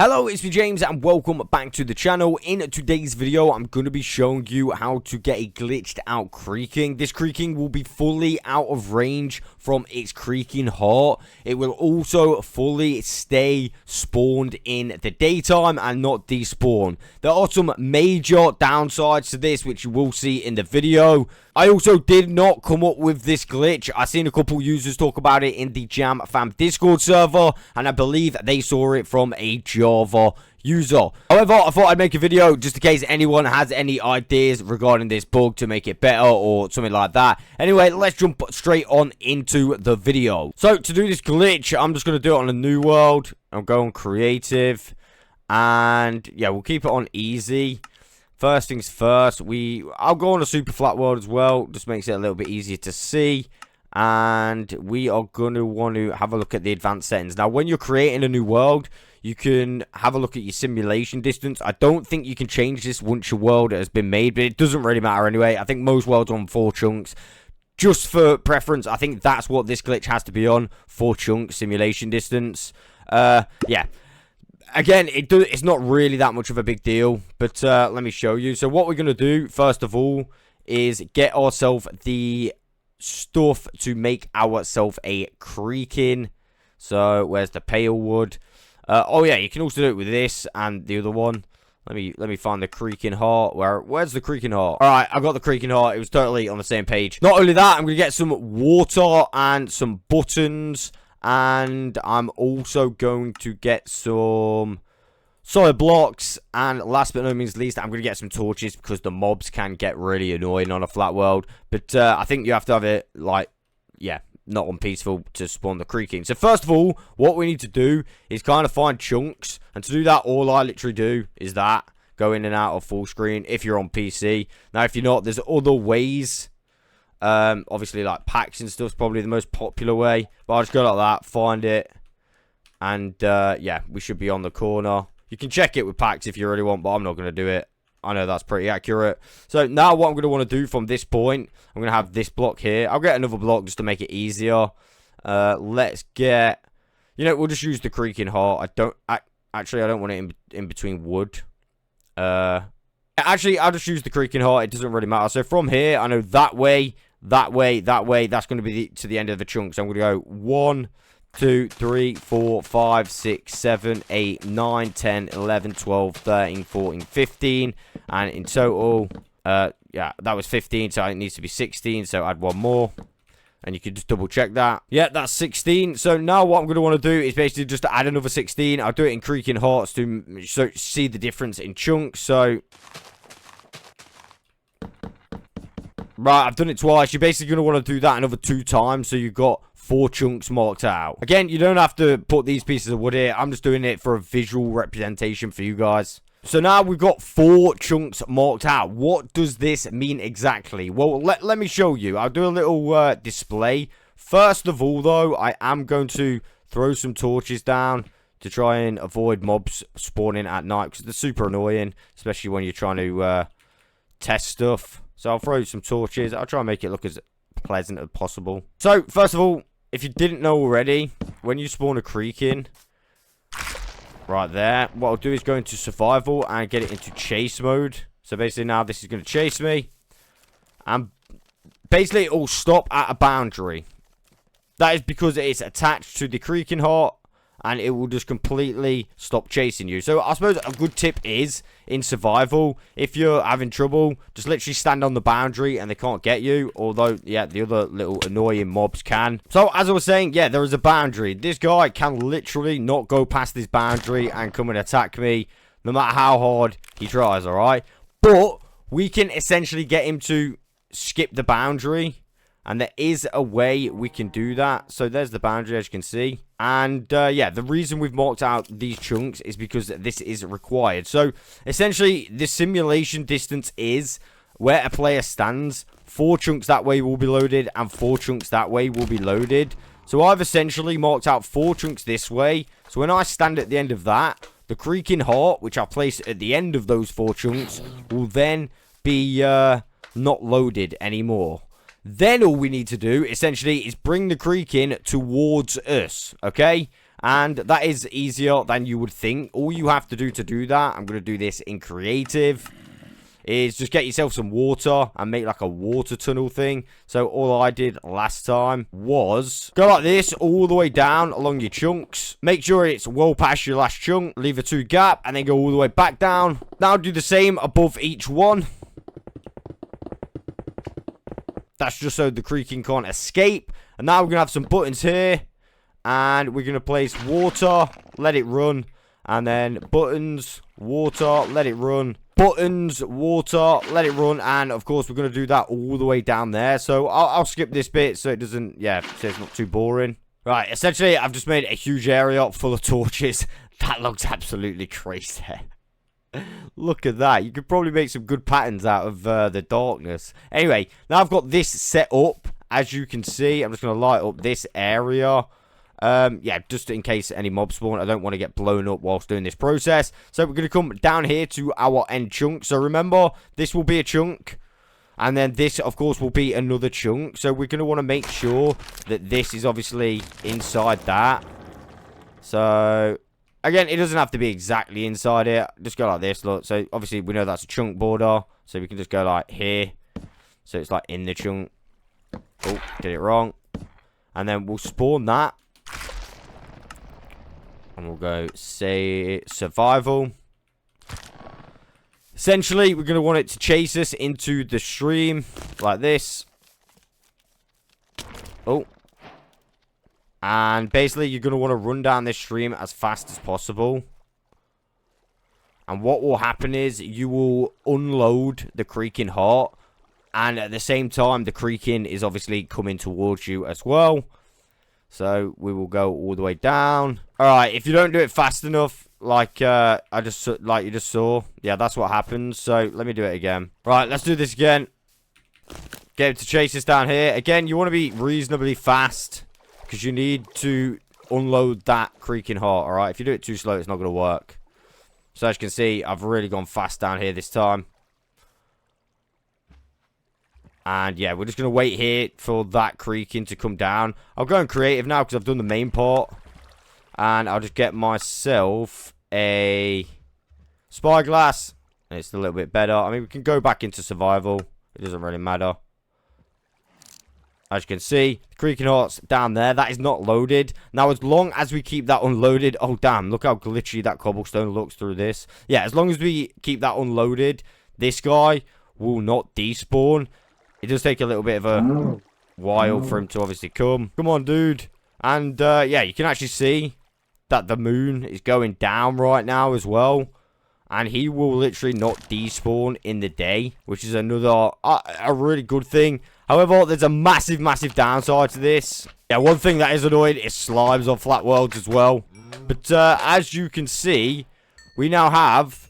Hello, it's me James and welcome back to the channel. In today's video, I'm going to be showing you how to get a glitched out creaking. This creaking will be fully out of range from its creaking heart. It will also fully stay spawned in the daytime and not despawn. There are some major downsides to this, which you will see in the video. I also did not come up with this glitch. I've seen a couple users talk about it in the Jam Fam Discord server, and I believe they saw it from a Java user. However, I thought I'd make a video just in case anyone has any ideas regarding this bug to make it better or something like that. Anyway, let's jump straight on into the video. So, to do this glitch, I'm just going to do it on a new world. I'll go on creative, and yeah, we'll keep it on easy. First things first, I'll go on a super flat world as well. Just makes it a little bit easier to see. And we are going to want to have a look at the advanced settings. Now, when you're creating a new world, you can have a look at your simulation distance. I don't think you can change this once your world has been made, but it doesn't really matter anyway. I think most worlds are on 4 chunks. Just for preference, I think that's what this glitch has to be on. 4 chunks simulation distance. Yeah. Again, it's not really that much of a big deal, but let me show you. So what we're going to do, first of all, is get ourselves the stuff to make ourselves a creaking. So where's the pale wood? Oh yeah, you can also do it with this and the other one. Let me find the creaking heart. Where's the creaking heart? All right, I got the creaking heart. It was totally on the same page. Not only that, I'm going to get some water and some buttons. And I'm also going to get some solid blocks. And last but no means least, I'm going to get some torches because the mobs can get really annoying on a flat world. But I think you have to have it, like, yeah, not on peaceful to spawn the creaking. So first of all, what we need to do is kind of find chunks. And to do that, all I literally do is that. Go in and out of full screen if you're on PC. Now, if you're not, there's other ways. Obviously, like packs and stuff's probably the most popular way, but I'll just go like that, find it, and yeah, we should be on the corner. You can check it with packs if you really want, but I'm not going to do it. I know that's pretty accurate. So now what I'm going to want to do from this point, I'm going to have this block here. I'll get another block just to make it easier. Let's get, we'll just use the creaking heart. Actually, I don't want it in between wood. Actually, I'll just use the creaking heart. It doesn't really matter. So from here, I know that way, that's going to be to the end of the chunk. So I'm going to go 1, 2, 3, 4, 5, 6, 7, 8, 9, 10, 11, 12, 13, 14, 15. And in total, yeah, that was 15. So it needs to be 16. So add one more. And you can just double check that. Yeah, that's 16. So now what I'm going to want to do is basically just add another 16. I'll do it in creaking hearts to see the difference in chunks. So right, I've done it twice. You're basically going to want to do that another 2 times. So you've got 4 chunks marked out. Again, you don't have to put these pieces of wood here. I'm just doing it for a visual representation for you guys. So now we've got 4 chunks marked out. What does this mean exactly? Well, let me show you. I'll do a little display. First of all, though, I am going to throw some torches down to try and avoid mobs spawning at night, because they're super annoying, especially when you're trying to test stuff. So I'll throw some torches. I'll try and make it look as pleasant as possible. So, first of all, if you didn't know already, when you spawn a creaking, right there, what I'll do is go into survival and get it into chase mode. So basically now this is going to chase me. And basically it will stop at a boundary. That is because it is attached to the creaking heart. And it will just completely stop chasing you. So I suppose a good tip is, in survival, if you're having trouble, just literally stand on the boundary and they can't get you. Although, yeah, the other little annoying mobs can. So, as I was saying, yeah, there is a boundary. This guy can literally not go past this boundary and come and attack me, no matter how hard he tries, alright? But we can essentially get him to skip the boundary. And there is a way we can do that. So there's the boundary, as you can see. And yeah, the reason we've marked out these chunks is because this is required. So essentially, the simulation distance is where a player stands. 4 chunks that way will be loaded and 4 chunks that way will be loaded. So I've essentially marked out 4 chunks this way. So when I stand at the end of that, the creaking heart, which I place at the end of those 4 chunks, will then be not loaded anymore. Then all we need to do, essentially, is bring the creaking towards us, okay? And that is easier than you would think. All you have to do that, I'm going to do this in creative, is just get yourself some water and make like a water tunnel thing. So all I did last time was go like this all the way down along your chunks. Make sure it's well past your last chunk. Leave a 2 gap and then go all the way back down. Now do the same above each one. That's just so the creaking can't escape. And now we're going to have some buttons here. And we're going to place water, let it run. And then buttons, water, let it run. Buttons, water, let it run. And, of course, we're going to do that all the way down there. So, I'll skip this bit so it doesn't, yeah, so it's not too boring. Right, essentially, I've just made a huge area full of torches. That looks absolutely crazy. Look at that. You could probably make some good patterns out of the darkness. Anyway, now I've got this set up. As you can see, I'm just going to light up this area. Yeah, just in case any mobs spawn. I don't want to get blown up whilst doing this process. So we're going to come down here to our end chunk. So remember, this will be a chunk. And then this, of course, will be another chunk. So we're going to want to make sure that this is obviously inside that. So, again, it doesn't have to be exactly inside it. Just go like this, look. So, obviously, we know that's a chunk border. So we can just go like here. So it's like in the chunk. Oh, did it wrong. And then we'll spawn that. And we'll go, say, survival. Essentially, we're going to want it to chase us into the stream. Like this. Oh. And basically, you're going to want to run down this stream as fast as possible. And what will happen is, you will unload the creaking heart. And at the same time, the creaking is obviously coming towards you as well. So, we will go all the way down. Alright, if you don't do it fast enough, like you just saw, yeah, that's what happens. So, let me do it again. Right, let's do this again. Get it to chase us down here. Again, you want to be reasonably fast, because you need to unload that creaking heart, alright? If you do it too slow, it's not going to work. So, as you can see, I've really gone fast down here this time. And yeah, we're just going to wait here for that creaking to come down. I'll go in creative now because I've done the main part. And I'll just get myself a spyglass. And it's a little bit better. I mean, we can go back into survival. It doesn't really matter. As you can see, the creaking heart's down there. That is not loaded. Now, as long as we keep that unloaded... Oh, damn. Look how glitchy that cobblestone looks through this. Yeah, as long as we keep that unloaded, this guy will not despawn. It does take a little bit of a while for him to obviously come. Come on, dude. And, yeah, you can actually see that the moon is going down right now as well. And he will literally not despawn in the day, which is another, a really good thing. However, there's a massive, massive downside to this. Yeah, one thing that is annoying is slimes on flat worlds as well. But, as you can see, we now have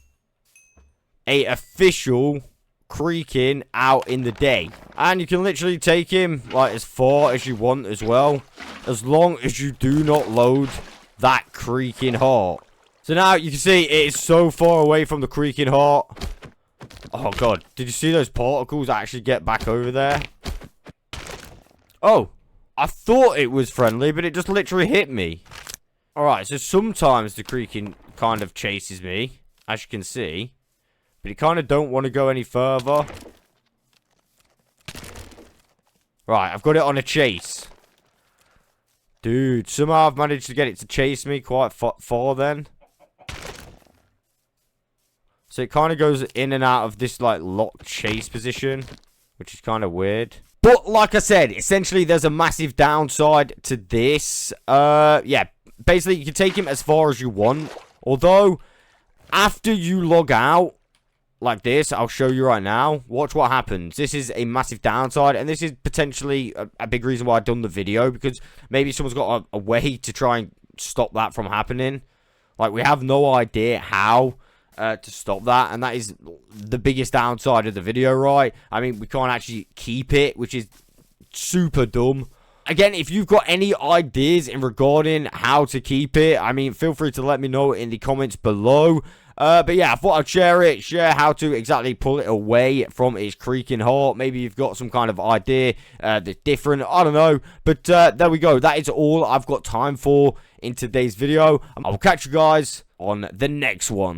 a official creaking out in the day, and you can literally take him like as far as you want as well, as long as you do not load that creaking heart. So now you can see it is so far away from the creaking heart. Oh god, did you see those particles actually get back over there? Oh, I thought it was friendly, but it just literally hit me. Alright, so sometimes the creaking kind of chases me, as you can see. But you kind of don't want to go any further. Right, I've got it on a chase. Dude, somehow I've managed to get it to chase me quite far then. So it kind of goes in and out of this, like, locked chase position. Which is kind of weird. But, like I said, essentially there's a massive downside to this. Yeah, basically you can take him as far as you want. Although, after you log out, like this, I'll show you right now. Watch what happens. This is a massive downside, and this is potentially a big reason why I've done the video, because maybe someone's got a way to try and stop that from happening. Like, we have no idea how to stop that, and that is the biggest downside of the video, right? I mean, we can't actually keep it, which is super dumb. Again, if you've got any ideas in regarding how to keep it, I mean, feel free to let me know in the comments below. But yeah, I thought I'd share how to exactly pull it away from its creaking heart. Maybe you've got some kind of idea that's different, I don't know. But there we go, that is all I've got time for in today's video. I will catch you guys on the next one.